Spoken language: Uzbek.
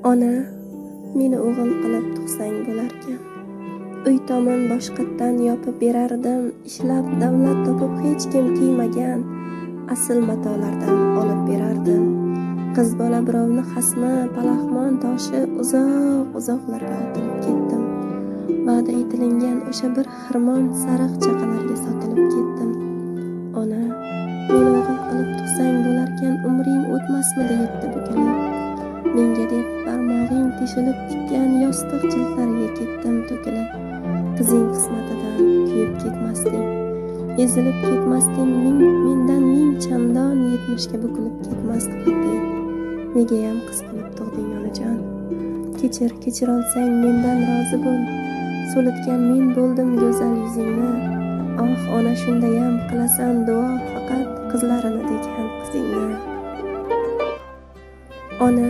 Ona, meni o'g'il qilib tug'sang bo'larkan. Uy tomon boshqatdan yopib berardim, ishlab davlat topib hech kim kiymagan asl matolardan olib berardim. Qiz bola birovni xasmi, palaxmon toshi uzoq-uzoqlarga otilib ketdim. Va'da etilingan o'sha bir xirmon sariq chaqalarga sotilib ketdim. Ona, meni o'g'il qilib tug'sang bo'larkan, umring o'tmasmidi yetti bukilib. Menga deb barmog'ing teshilib tikkan yostiq jildlariga ketdim to'kilib. Qizing qismatidan kuyib ketmasding, ezilib ketmasding, mendan ming chandon 70ga bukilib ketmasdi qat'iy. Negayam qiz qilib tug'ding onajon? Kechir olsang mendan rozi bo'l. So'litgan men bo'ldim go'zal yuzingni. Oh, ona, shundayam qilasan duo faqat qizlarini degan qizingni. Ona,